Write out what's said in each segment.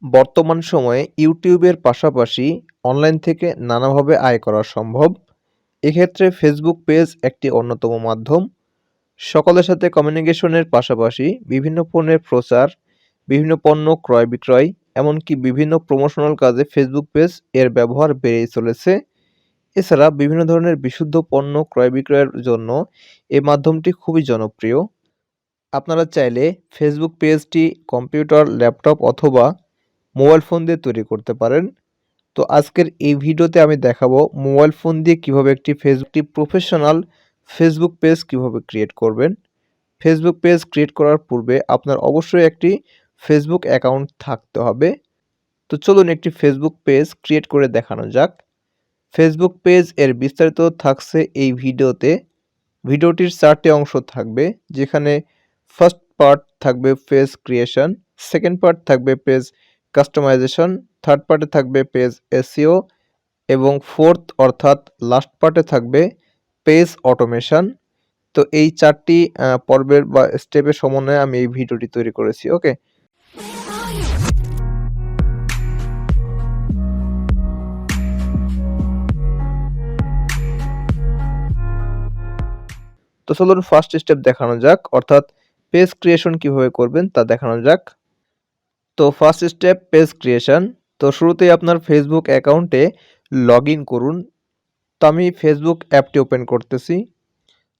বর্তমান সময়ে ইউটিউবের পাশাপাশি অনলাইন থেকে নানাভাবে আয় করা সম্ভব। এক্ষেত্রে ফেসবুক পেজ একটি অন্যতম মাধ্যম। সকলের সাথে কমিউনিকেশনের পাশাপাশি বিভিন্ন পণ্যের প্রচার, বিভিন্ন পণ্য ক্রয়-বিক্রয়, এমনকি বিভিন্ন প্রমোশনাল কাজে ফেসবুক পেজ এর ব্যবহার বেড়েই চলেছে। এছাড়া বিভিন্ন ধরনের বিশুদ্ধ পণ্য ক্রয়-বিক্রয়ের জন্য এই মাধ্যমটি খুবই জনপ্রিয়। আপনারা চাইলে ফেসবুক পেজটি কম্পিউটার, ল্যাপটপ অথবা মোবাইল ফোন দিয়ে তৈরি করতে পারেন। তো আজকের এই ভিডিওতে আমি দেখাবো মোবাইল ফোন দিয়ে কিভাবে একটি প্রফেশনাল ফেসবুক পেজ কিভাবে ক্রিয়েট করবেন। ফেসবুক পেজ ক্রিয়েট করার পূর্বে আপনার অবশ্যই একটি ফেসবুক অ্যাকাউন্ট থাকতে হবে। তো চলুন একটি ফেসবুক পেজ ক্রিয়েট করে দেখানো যাক। ফেসবুক পেজ এর বিস্তারিত থাকছে এই ভিডিওতে। ভিডিওটির 4টি অংশ থাকবে, যেখানে ফার্স্ট পার্ট থাকবে পেজ ক্রিয়েশন, সেকেন্ড পার্ট থাকবে পেজ কাস্টমাইজেশন, থার্ড পার্টে থাকবে পেজ এসইও এবং ফোর্থ অর্থাৎ লাস্ট পার্টে থাকবে পেজ অটোমেশন। তো এই 4টি পর্বের বা স্টেপের সমন্বয়ে আমি এই ভিডিওটি তৈরি করেছি। ওকে, তো চলুন ফার্স্ট স্টেপ দেখানো যাক, অর্থাৎ পেজ ক্রিয়েশন কিভাবে করবেন তা দেখানো যাক। তো ফার্স্ট স্টেপ পেজ ক্রিয়েশন। তো শুরুতেই আপনার ফেসবুক অ্যাকাউন্টে লগ ইন করুন। তো আমি ফেসবুক অ্যাপটি ওপেন করতেছি।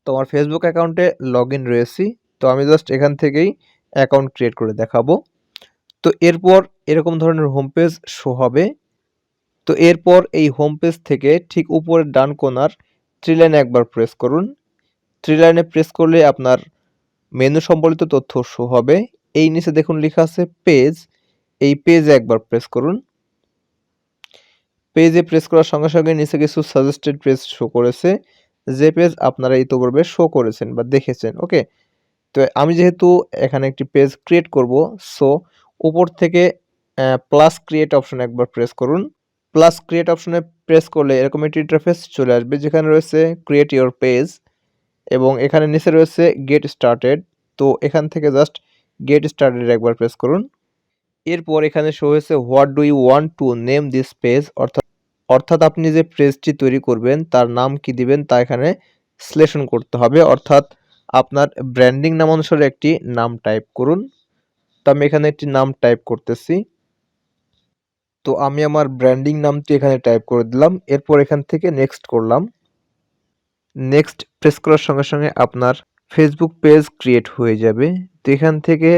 তো আমার ফেসবুক অ্যাকাউন্টে লগ ইন রয়েছি। তো আমি জাস্ট এখান থেকেই অ্যাকাউন্ট ক্রিয়েট করে দেখাবো। তো এরপর এরকম ধরনের হোম পেজ শো হবে। তো এরপর এই হোম পেজ থেকে ঠিক উপরের ডান কোণার থ্রি লাইনে একবার প্রেস করুন। থ্রি লাইনে প্রেস করলে আপনার মেনু সম্বলিত তথ্য শো হবে। এই নিচে দেখুন লেখা আছে পেজ, এই পেজে একবার প্রেস করুন। পেজে প্রেস করার সঙ্গে সঙ্গে নিচে কিছু সাজেস্টেড পেজ শো করেছে, যে পেজ আপনারা ইতিপূর্বে শো করেছেন বা দেখেছেন। ওকে, তো আমি যেহেতু এখানে একটি পেজ ক্রিয়েট করব, সো উপর থেকে প্লাস ক্রিয়েট অপশনে একবার প্রেস করুন। প্লাস ক্রিয়েট অপশনে প্রেস করলে এরকম একটি ইন্টারফেস চলে আসবে, যেখানে রয়েছে ক্রিয়েট ইওর পেজ এবং এখানে নিচে রয়েছে গেট স্টার্টেড। তো এখান থেকে জাস্ট গেট স্টার্টেড একবার প্রেস করুন। এরপর এখানে শো হয়েছে what do you want to name this page, অর্থাৎ আপনি যে পেজটি তৈরি করবেন তার নাম কি দিবেন তা এখানে সিলেকশন করতে হবে, অর্থাৎ আপনার ব্র্যান্ডিং নাম অনুসারে একটি নাম টাইপ করুন। তো আমি এখানে একটি নাম টাইপ করতেছি। তো আমি আমার ব্র্যান্ডিং নামটি এখানে টাইপ করে দিলাম। এরপর এখান থেকে নেক্সট করলাম। নেক্সট প্রেস করার সঙ্গে সঙ্গে আপনার ফেসবুক পেজ ক্রিয়েট হয়ে যাবে। তো এখান থেকে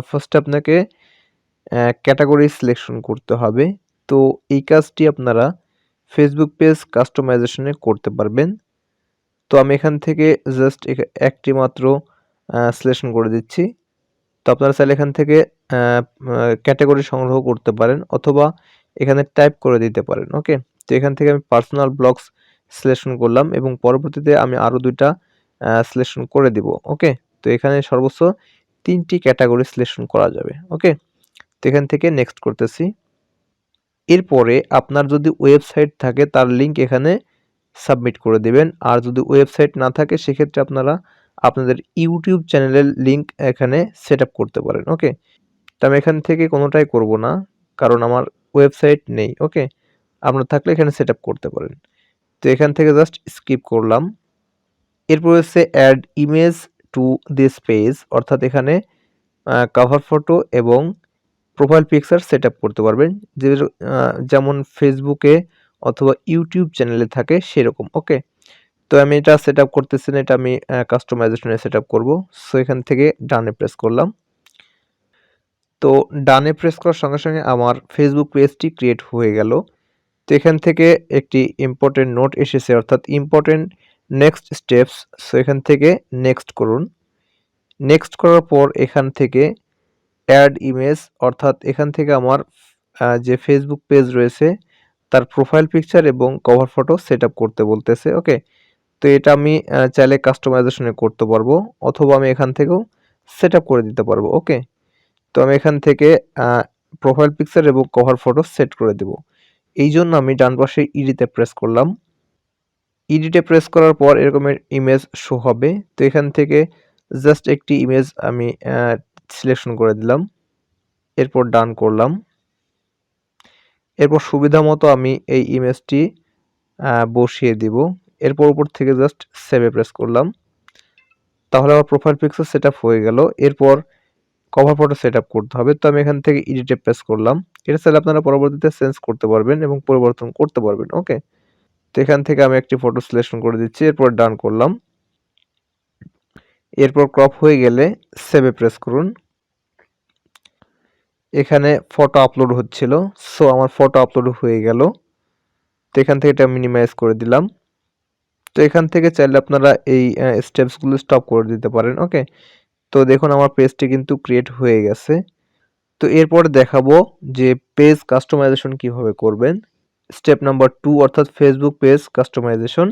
ফার্স্ট আপনাকে ক্যাটাগরি সিলেকশন করতে হবে। তো এই কাজটি আপনারা ফেসবুক পেজ কাস্টমাইজেশনে করতে পারবেন। তো আমি এখান থেকে জাস্ট একটি মাত্র সিলেকশন করে দিচ্ছি। তো আপনারা চাইলে এখান থেকে ক্যাটাগরি সংগ্রহ করতে পারেন অথবা এখানে টাইপ করে দিতে পারেন। ওকে, তো এখান থেকে আমি পার্সোনাল ব্লগস সিলেকশন করলাম এবং পরবর্তীতে আমি আরও 2টা সিলেকশন করে দিব। ওকে, তো এখানে সর্বোচ্চ 3টি ক্যাটাগরি সিলেকশন করা যাবে। ওকে, তো এখান থেকে নেক্সট করতেছি। এরপরে আপনার যদি ওয়েবসাইট থাকে তার লিঙ্ক এখানে সাবমিট করে দিবেন, আর যদি ওয়েবসাইট না থাকে সেক্ষেত্রে আপনারা আপনাদের ইউটিউব চ্যানেলের লিঙ্ক এখানে সেট আপ করতে পারেন। ওকে, তো আমি এখান থেকে কোনোটাই করব না, কারণ আমার ওয়েবসাইট নেই। ওকে, আপনার থাকলে এখানে সেট আপ করতে পারেন। তো এখান থেকে জাস্ট স্কিপ করলাম। এরপর হচ্ছে add image to this page, অর্থাৎ এখানে কভার ফটো এবং প্রোফাইল পিকচার সেট আপ করতে পারবেন, যেমন ফেসবুকে অথবা ইউটিউব চ্যানেলে থাকে সেরকম। ওকে, তো আমি এটা সেট আপ করতেছি না, এটা আমি কাস্টমাইজেশনে সেট আপ করবো। সো এখান থেকে ডানে প্রেস করলাম। তো ডানে প্রেস করার সঙ্গে সঙ্গে আমার ফেসবুক পেজটি ক্রিয়েট হয়ে গেল। তো এখান থেকে একটি ইম্পর্টেন্ট নোট এসেছে, অর্থাৎ ইম্পর্টেন্ট নেক্সট স্টেপস। সো এখান থেকে নেক্সট করুন। নেক্সট করার পর এখান থেকে অ্যাড ইমেজ, অর্থাৎ এখান থেকে আমার যে ফেসবুক পেজ রয়েছে তার প্রোফাইল পিকচার এবং কভার ফটো সেট আপ করতে বলতেছে। ওকে, তো এটা আমি চাইলে কাস্টমাইজেশনে করতে পারবো অথবা আমি এখান থেকেও সেট আপ করে দিতে পারবো। ওকে, তো আমি এখান থেকে প্রোফাইল পিকচার এবং কভার ফটো সেট করে দেব। এই জন্য আমি ডান পাশে ইডিতে প্রেস করলাম। ইডিটে প্রেস করার পর এরকমের ইমেজ শো হবে। তো এখান থেকে জাস্ট একটি ইমেজ আমি সিলেকশন করে দিলাম, এরপর ডান করলাম। এরপর সুবিধা মতো আমি এই ইমেজটি বসিয়ে দিব। এরপর উপর থেকে জাস্ট সেভে প্রেস করলাম। তাহলে আমার প্রোফাইল পিকচার সেটআপ হয়ে গেল। এরপর কভার ফটো সেটআপ করতে হবে। তো আমি এখান থেকে এডিটে প্রেস করলাম। এটা চাইলে আপনারা পরবর্তীতে চেঞ্জ করতে পারবেন এবং পরিবর্তন করতে পারবেন। ওকে? তো এখান থেকে আমি একটি ফটো সিলেকশন করে দিচ্ছি। এরপর ডান করলাম। এরপর ক্রপ হয়ে গেলে সেভে প্রেস করুন। এখানে ফটো আপলোড হচ্ছিল। সো আমার ফটো আপলোড হয়ে গেল। তো এখান থেকে এটা মিনিমাইজ করে দিলাম। তো এখান থেকে চাইলে আপনারা এই স্টেপসগুলো স্টপ করে দিতে পারেন। ওকে? তো দেখুন আমার পেজটি কিন্তু ক্রিয়েট হয়ে গেছে। তো এরপর দেখাবো যে পেজ কাস্টমাইজেশন কিভাবে করবেন। স্টেপ নাম্বার 2 অর্থাৎ ফেসবুক পেজ কাস্টমাইজেশন।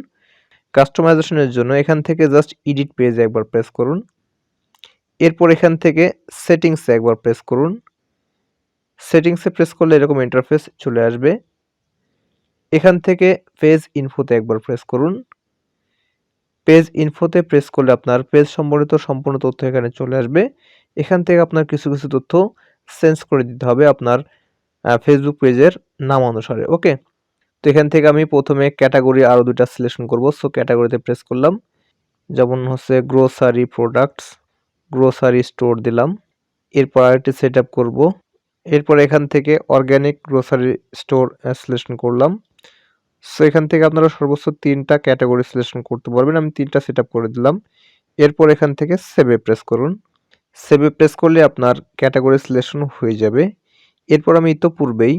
কাস্টমাইজেশনের জন্য এখান থেকে জাস্ট এডিট পেজে একবার প্রেস করুন। এরপর এখান থেকে সেটিংসে একবার প্রেস করুন। সেটিংসে প্রেস করলে এরকম ইন্টারফেস চলে আসবে। এখান থেকে পেজ ইনফোতে একবার প্রেস করুন। পেজ ইনফোতে প্রেস করলে আপনার পেজ সম্বলিত সম্পূর্ণ তথ্য এখানে চলে আসবে। এখান থেকে আপনার কিছু তথ্য চেঞ্জ করে দিতে হবে আপনার ফেসবুক পেজের নাম অনুসারে। ওকে? তো এখান থেকে আমি প্রথমে ক্যাটাগরি আরো ২ টা সিলেকশন করব। সো ক্যাটাগরিতে প্রেস করলাম। যেমন হচ্ছে গ্রোসারি প্রোডাক্টস, গ্রোসারি স্টোর দিলাম। এরপর আরেকটি সেটআপ করব। এরপর এখান থেকে অর্গানিক গ্রোসারি স্টোর সিলেকশন করলাম। সো এখান থেকে আপনারা সর্বোচ্চ ৩ টা ক্যাটাগরি সিলেকশন করতে পারবেন। আমি ৩ টা সেটআপ করে দিলাম। এরপর এখান থেকে সেভে প্রেস করুন। সেভে প্রেস করলে আপনার ক্যাটাগরি সিলেকশন হয়ে যাবে। এরপর আমি ইতোপূর্বেই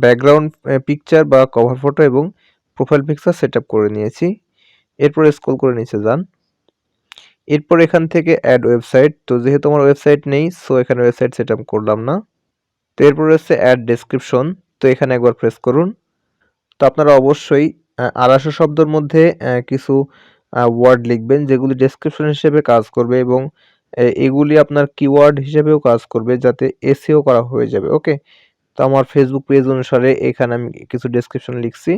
ব্যাকগ্রাউন্ড পিকচার বা কভার ফটো এবং প্রোফাইল পিকচার সেটআপ করে নিয়েছি। এরপর স্ক্রল করে নিচে যান। এরপর এখান থেকে অ্যাড ওয়েবসাইট। তো যেহেতু আমার ওয়েবসাইট নেই সো এখানে ওয়েবসাইট সেটআপ করলাম না। তো এরপর রয়েছে অ্যাড ডেসক্রিপশন। তো এখানে একবার প্রেস করুন। তো আপনারা অবশ্যই ২৫০ শব্দের মধ্যে কিছু ওয়ার্ড লিখবেন যেগুলি ডেসক্রিপশন হিসেবে কাজ করবে এবং এগুলি আপনার কিওয়ার্ড হিসেবেও কাজ করবে যাতে এসইও করা হয়ে যাবে। ওকে? তো আমার ফেসবুক পেজ অনুসারে এখানে আমি কিছু ডেসক্রিপশন লিখছি।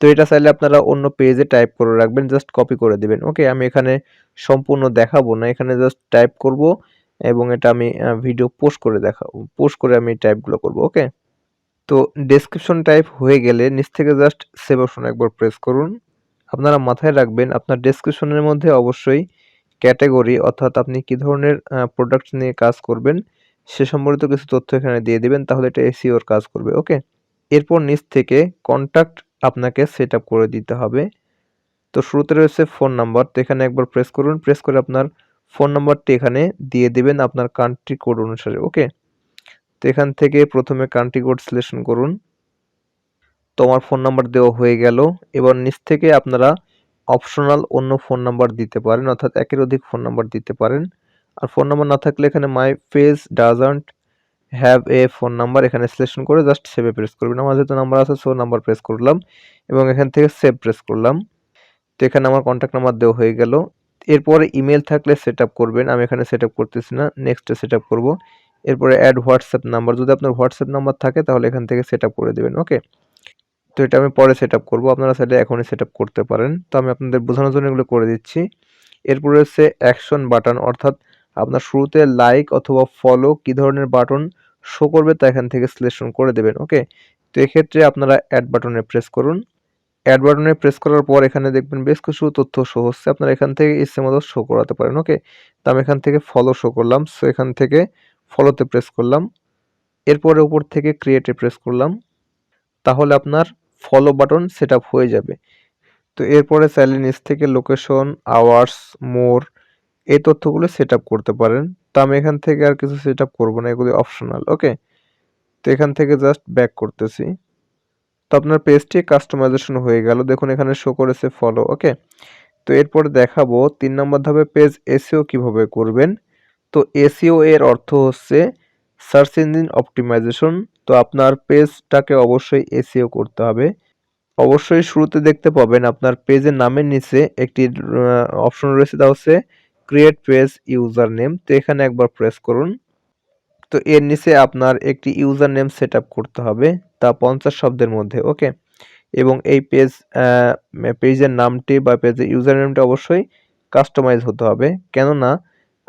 তো এটা চাইলে আপনারা অন্য পেজে টাইপ করে রাখবেন, জাস্ট কপি করে দিবেন। ওকে? আমি এখানে সম্পূর্ণ দেখাবো না। এখানে জাস্ট টাইপ করব এবং এটা আমি ভিডিও পোস্ট করে দেখাবো। পোস্ট করে আমি টাইপগুলো করব। ওকে? তো ডেসক্রিপশন টাইপ হয়ে গেলে নিচ থেকে জাস্ট সেভ অপশনে একবার প্রেস করুন। আপনারা মাথায় রাখবেন আপনার ডেসক্রিপশনের মধ্যে অবশ্যই ক্যাটেগরি অর্থাৎ আপনি কি ধরনের প্রোডাক্ট নিয়ে কাজ করবেন সে সম্বলিত কিছু তথ্য এখানে দিয়ে দিবেন, তাহলে এটা এসইওর কাজ করবে। ওকে? এরপর নিচ থেকে কন্টাক্ট আপনাকে সেটআপ করে দিতে হবে। তো শুরুতে রয়েছে ফোন নাম্বার। তো এখানে একবার প্রেস করুন। প্রেস করে আপনার ফোন নাম্বারটি এখানে দিয়ে দিবেন আপনার কান্ট্রি কোড অনুসারে। ওকে? তো এখান থেকে প্রথমে কান্ট্রি কোড সিলেকশন করুন। তো আমার ফোন নাম্বার দেওয়া হয়ে গেল। এবার নিচ থেকে আপনারা অপশনাল অন্য ফোন নাম্বার দিতে পারেন অর্থাৎ একের অধিক ফোন নাম্বার দিতে পারেন। আর ফোন নাম্বার না থাকলে এখানে my page doesn't have a phone number এখানে সিলেকশন করে জাস্ট সেভে প্রেস করবেন। আমার যেহেতু নাম্বার আছে সো নাম্বার প্রেস করলাম এবং এখান থেকে সেভ প্রেস করলাম। তো এখানে আমার কন্ট্যাক্ট নাম্বার দেওয়া হয়ে গেল। এরপরে ইমেল থাকলে সেটআপ করবেন। আমি এখানে সেটআপ করতেছি না। নেক্সটে সেটআপ করব। এরপরে অ্যাড হোয়াটসঅ্যাপ নাম্বার, যদি আপনার হোয়াটসঅ্যাপ নাম্বার থাকে তাহলে এখান থেকে সেটআপ করে দিবেন। ওকে? তো এটা আমি পরে সেটআপ করব। আপনারা চাইলে এখনই সেটআপ করতে পারেন। তো আমি আপনাদের বোঝানোর জন্য এগুলো করে দিচ্ছি। এরপর রয়েছে অ্যাকশন বাটন অর্থাৎ আপনার শুরুতে লাইক অথবা ফলো কি ধরনের বাটন শো করবে তা এখান থেকে সিলেকশন করে দেবেন। ওকে? তো এক্ষেত্রে আপনারা অ্যাড বাটনে প্রেস করুন। অ্যাড বাটনে প্রেস করার পর এখানে দেখবেন বেশ কিছু তথ্য শো হচ্ছে। আপনারা এখান থেকে ইচ্ছে মতো শো করাতে পারেন। ওকে? তো আমি এখান থেকে ফলো শো করলাম। সো এখান থেকে ফলোতে প্রেস করলাম। এরপরে উপর থেকে ক্রিয়েটে প্রেস করলাম। তাহলে আপনার ফলো বাটন সেটআপ হয়ে যাবে। তো এরপরে চাইলে নিচ থেকে লোকেশন, আওয়ার্স, মোর এই তথ্যগুলো সেটআপ করতে পারেন। তো আমি এখান থেকে আর কিছু সেটআপ করব না, এগুলি অপশনাল। ওকে? তো এখান থেকে জাস্ট ব্যাক করতেছি। তো আপনার পেজটি কাস্টমাইজেশন হয়ে গেল। দেখুন এখানে শো করেছে ফলো। ওকে? তো এরপরে দেখাবো ৩ নম্বর ধাপে পেজ এসইও কিভাবে করবেন। তো এসইও এর অর্থ হচ্ছে সার্চ ইঞ্জিন অপটিমাইজেশন। তো আপনার পেজটাকে অবশ্যই এসইও করতে হবে। অবশ্যই শুরুতে দেখতে পাবেন আপনার পেজের নামের নিচে একটি অপশন রয়েছে, তা হচ্ছে ক্রিয়েট পেজ ইউজার নেম। তো এখানে একবার প্রেস করুন। তো এর নিচে আপনার একটি ইউজার নেম সেট আপ করতে হবে, তা 50 শব্দের মধ্যে। ওকে? এবং এই পেজের নামটি বা পেজের ইউজার নেমটি অবশ্যই কাস্টমাইজ হতে হবে, কেননা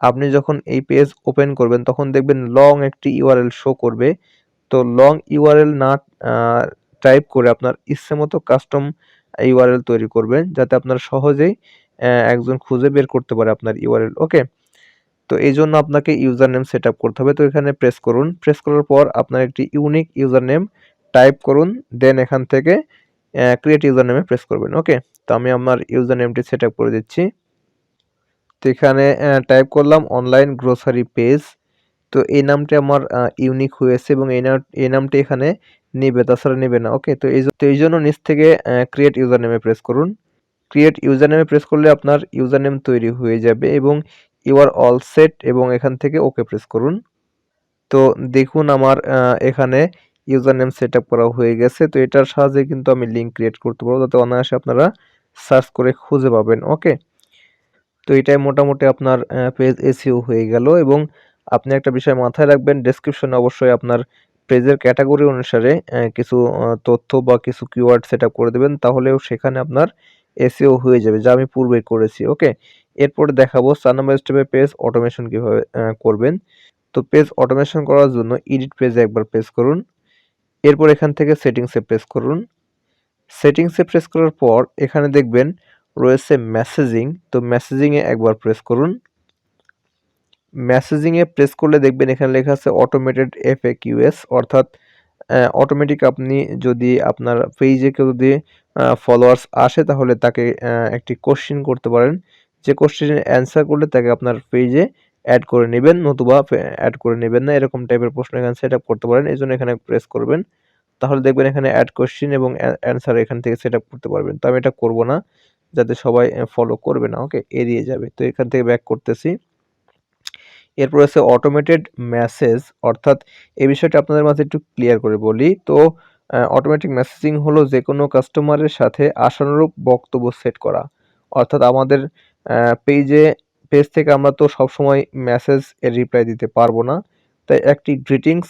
আপনি যখন এই পেজ ওপেন করবেন তখন দেখবেন লং একটি ইউআরএল শো করবে। তো লং ইউআরএল না টাইপ করে আপনার ইচ্ছেমতো কাস্টম ইউআরএল তৈরি করবেন, যাতে আপনারা সহজেই একজন খুঁজে বের করতে পারে আপনার ইউআরএল। ওকে, তো এই জন্য আপনাকে ইউজার নেম সেট আপ করতে হবে। তো এখানে প্রেস করুন, প্রেস করার পর আপনার একটি ইউনিক ইউজার নেম টাইপ করুন, দেন এখান থেকে ক্রিয়েট ইউজার নেমে প্রেস করবেন। ওকে, তো আমি আমার ইউজার নেমটি সেট আপ করে দিচ্ছি। তো এখানে টাইপ করলাম অনলাইন গ্রোসারি পেজ। তো এই নামটি আমার ইউনিক হয়েছে এবং এই নামটি এখানে নিবে, তাছাড়া নিবে না। ওকে, তো এই জন্য নিচ থেকে ক্রিয়েট ইউজার নেমে প্রেস করুন। ক্রিয়েট ইউজার নেমে প্রেস করলে আপনার ইউজার নেম তৈরি হয়ে যাবে এবং ইউ আর অল সেট, এবং এখান থেকে ওকে প্রেস করুন। তো দেখুন আমার এখানে ইউজার নেম সেট আপ করা হয়ে গেছে। তো এটার সাহায্যে কিন্তু আমি লিঙ্ক ক্রিয়েট করতে পারবো, যাতে অনায়াসে আপনারা সার্চ করে খুঁজে পাবেন। ওকে, তো এটাই মোটামুটি আপনার পেজ এসইও হয়ে গেল। এবং আপনি একটা বিষয় মাথায় রাখবেন, ডেসক্রিপশনে অবশ্যই আপনার পেজের ক্যাটাগরি অনুসারে কিছু তথ্য বা কিছু কিওয়ার্ড সেট আপ করে দেবেন, তাহলেও সেখানে আপনার এসইও হয়ে যাবে, যা আমি পূর্বেই করেছি। ওকে, এরপরে দেখাবো 4 নম্বর স্টেপে পেজ অটোমেশন কিভাবে করবেন। তো পেজ অটোমেশন করার জন্য এডিট পেজে একবার প্রেস করুন, এরপর এখান থেকে সেটিংসে প্রেস করুন। সেটিংসে প্রেস করার পর এখানে দেখবেন রয়েছে মেসেজিং, তো মেসেজিংয়ে একবার প্রেস করুন। মেসেজিংয়ে প্রেস করলে দেখবেন এখানে লেখা আছে অটোমেটেড এফএকিউএস, অর্থাৎ অটোমেটিক আপনি যদি আপনার পেজে কেউ যদি ফলোয়ার্স আসে, তাহলে তাকে একটি কোশ্চেন করতে পারেন, যে কোশ্চেনের অ্যান্সার করলে তাকে আপনার পেজে অ্যাড করে নেবেন, নতুবা অ্যাড করে নেবেন না, এরকম টাইপের প্রশ্ন এখানে সেট আপ করতে পারেন। এই জন্য এখানে প্রেস করবেন, তাহলে দেখবেন এখানে অ্যাড কোশ্চেন এবং অ্যান্সার এখান থেকে সেট আপ করতে পারবেন। তো আমি এটা করব না, যাতে সবাই ফলো করবে না। ওকে, এড়িয়ে যাবে। তো এখান থেকে ব্যাক করতেছি। এরপর আছে অটোমেটেড মেসেজ, অর্থাৎ এই বিষয়টা আপনাদের মাঝে একটু ক্লিয়ার করে বলি। তো অটোমেটিক মেসেজিং হলো যে কোনো কাস্টমারের সাথে আশানুরূপ বক্তব্য সেট করা, অর্থাৎ আমাদের পেজ থেকে আমরা তো সবসময় মেসেজ এর রিপ্লাই দিতে পারবো না, তাই একটি গ্রিটিংস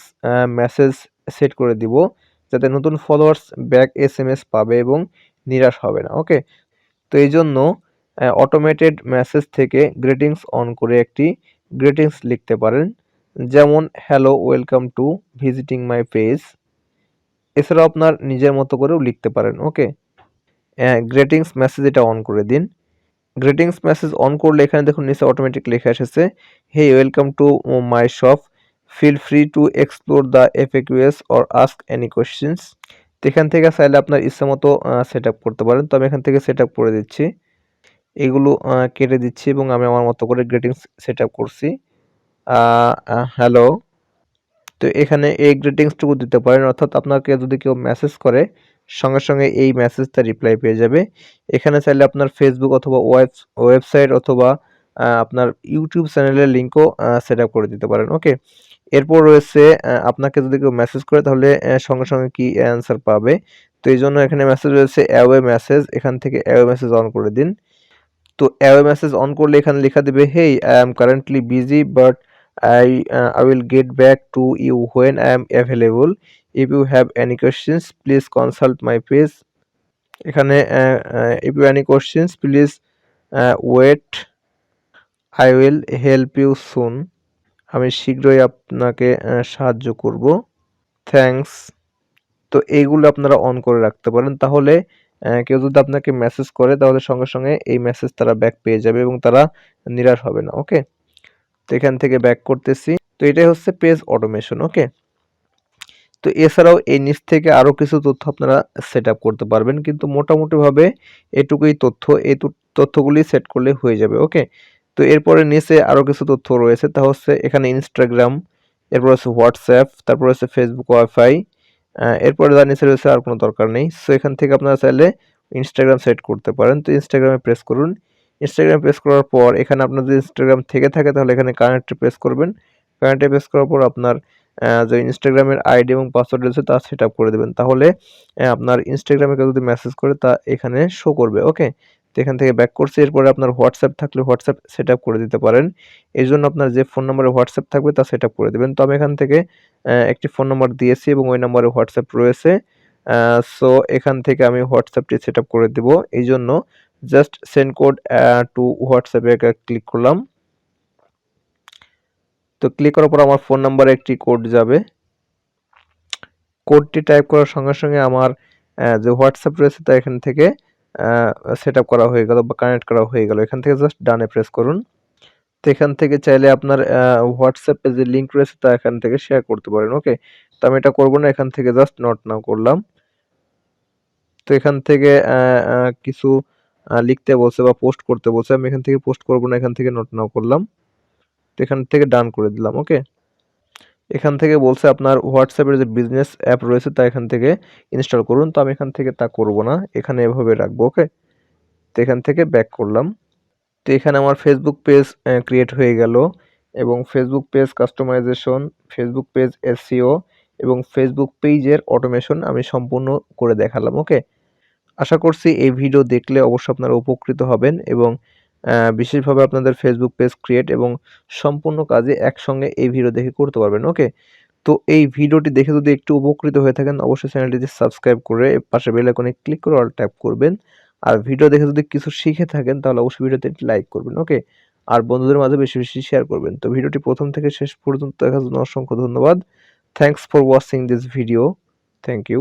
মেসেজ সেট করে দিব, যাতে নতুন ফলোয়ার্স ব্যাক এসএমএস পাবে এবং নিরাশ হবে না। ওকে, তো এই জন্য অটোমেটেড মেসেজ থেকে গ্রিটিংস অন করে একটি গ্রিটিংস লিখতে পারেন, যেমন hello welcome to visiting my page. এছাড়াও আপনার নিজের মতো করেও লিখতে পারেন। ওকে, গ্রিটিংস মেসেজ এটা অন করে দিন। গ্রিটিংস মেসেজ অন করলে এখানে দেখুন নিচে অটোমেটিক লেখা এসেছে, hey welcome to my shop, feel free to explore the FAQs or ask any questions. তো এখান থেকে চাইলে আপনার ইচ্ছা মতো সেট আপ করতে পারেন। তো আমি এখান থেকে সেট আপ করে দিচ্ছি, এগুলো কেটে দিচ্ছি এবং আমি আমার মতো করে গ্রিটিংস সেট আপ করছি। হ্যালো, তো এখানে এই গ্রিটিংসটুকু দিতে পারেন, অর্থাৎ আপনাকে যদি কেউ মেসেজ করে সঙ্গে সঙ্গে এই মেসেজটা রিপ্লাই পেয়ে যাবে। এখানে চাইলে আপনার ফেসবুক অথবা ওয়েবসাইট অথবা আপনার ইউটিউব চ্যানেলের লিঙ্কও সেট আপ করে দিতে পারেন। ওকে, এরপর রয়েছে আপনাকে যদি কেউ মেসেজ করে, তাহলে সঙ্গে সঙ্গে কি অ্যান্সার পাবে। তো এই জন্য এখানে মেসেজ রয়েছে অ্যাওয়ে মেসেজ, এখান থেকে অ্যাওয়ে মেসেজ অন করে দিন। তো অ্যাওয়ে মেসেজ অন করলে এখানে লেখা দিবে, হেই I am currently busy but I will get back to you when I am available. If you have any questions, please consult my page. এখানে if you have any questions, please wait. I will help you soon. আমি শীঘ্রই আপনাকে সাহায্য করব। Thanks. তো এইগুলো আপনারা on করে রাখতে পারেন, তাহলে কেউ যদি আপনাকে মেসেজ করে, তাহলে সঙ্গে সঙ্গে এই মেসেজ তারা ব্যাক পেয়ে যাবে এবং তারা নিরাশ হবে না। ওকে, তো এখান থেকে ব্যাক করতেছি। তো এটাই হচ্ছে পেজ অটোমেশন। ওকে, তো এছাড়াও এই নিচ থেকে আরো কিছু তথ্য আপনারা সেট আপ করতে পারবেন, কিন্তু মোটামুটিভাবে এটুকুই তথ্য, তথ্যগুলি সেট করলে হয়ে যাবে। ওকে, তো এরপরে নিচে আরো কিছু তথ্য রয়েছে, তা হচ্ছে এখানে ইনস্টাগ্রাম, এরপর হচ্ছে হোয়াটসঅ্যাপ, তারপর হচ্ছে ফেসবুক ওয়াইফাই, এরপরে যা নিচে রয়েছে আর কোনো দরকার নেই। সো এখান থেকে আপনারা চাইলে ইনস্টাগ্রাম সেট করতে পারেন। তো ইনস্টাগ্রামে প্রেস করুন। ইনস্টাগ্রামে প্রেস করার পর এখানে আপনার যদি ইনস্টাগ্রাম থেকে থাকে, তাহলে এখানে কানেক্টে প্রেস করবেন। কানেক্টে প্রেস করার পর আপনার যে ইনস্টাগ্রামের আইডি এবং পাসওয়ার্ড রয়েছে তা সেট আপ করে দেবেন, তাহলে আপনার ইনস্টাগ্রামে কেউ যদি মেসেজ করে তা এখানে শো করবে। ওকে, তো এখান থেকে ব্যাক করছি। এরপরে আপনার হোয়াটসঅ্যাপ থাকলে হোয়াটসঅ্যাপ সেট আপ করে দিতে পারেন। এই জন্য আপনার যে ফোন নম্বরে হোয়াটসঅ্যাপ থাকবে তা সেট আপ করে দেবেন। তো আমি এখান থেকে একটি ফোন নম্বর দিয়েছি এবং ওই নম্বরে হোয়াটসঅ্যাপ রয়েছে। সো এখান থেকে আমি হোয়াটসঅ্যাপটি সেট আপ করে দিব। এই জন্য জাস্ট সেন্ড কোড টু হোয়াটসঅ্যাপে ক্লিক করলাম। তো ক্লিক করার পর আমার ফোন নাম্বারে একটি কোড যাবে। কোডটি টাইপ করার সঙ্গে, সঙ্গে আমার যে WhatsApp রয়েছে তা এখান থেকে আ সেটআপ করা হয়ে গেল বা কানেক্ট করা হয়ে গেল। এখান থেকে জাস্ট ডানে প্রেস করুন। তো এখান থেকে চাইলে আপনার WhatsApp এ যে লিঙ্ক রয়েছে তা এখান থেকে শেয়ার করতে পারেন। ওকে? তো আমি এটা করব না। এখান থেকে জাস্ট নোট নাও করলাম। তো এখান থেকে কিছু লিখতে বলছে বা পোস্ট করতে বলছে। আমি এখান থেকে পোস্ট করব না। এখান থেকে নোট নাও করলাম। তো এখান থেকে ডান করে দিলাম। ওকে? এখান থেকে বলছে আপনার WhatsApp এর যে বিজনেস অ্যাপ রয়েছে তা এখান থেকে ইনস্টল করুন। তো আমি এখান থেকে তা করব না। এখানে এভাবে রাখবো। ওকে? তো এখান থেকে ব্যাক করলাম। তো এখানে আমার ফেসবুক পেজ ক্রিয়েট হয়ে গেল এবং Facebook page customization, Facebook page SEO এবং ফেসবুক পেজের অটোমেশন আমি সম্পূর্ণ করে দেখালাম। ওকে? আশা করছি এই ভিডিও দেখলে অবশ্যই আপনারা উপকৃত হবেন এবং বিশেষভাবে আপনাদের ফেসবুক পেজ ক্রিয়েট এবং সম্পূর্ণ কাজে একসঙ্গে এই ভিডিও দেখে করতে পারবেন। ওকে? তো এই ভিডিওটি দেখে যদি একটু উপকৃত হয়ে থাকেন অবশ্যই চ্যানেলটিতে সাবস্ক্রাইব করে পাশের বেল আইকনে ক্লিক করে অল ট্যাপ করবেন। আর ভিডিও দেখে যদি কিছু শিখে থাকেন তাহলে অবশ্যই ভিডিওতে একটি লাইক করবেন। ওকে? আর বন্ধুদের মাঝে বেশি, বেশি শেয়ার করবেন। তো ভিডিওটি ১ম থেকে শেষ পর্যন্ত দেখার জন্য অসংখ্য ধন্যবাদ। Thanks for watching this video. Thank you.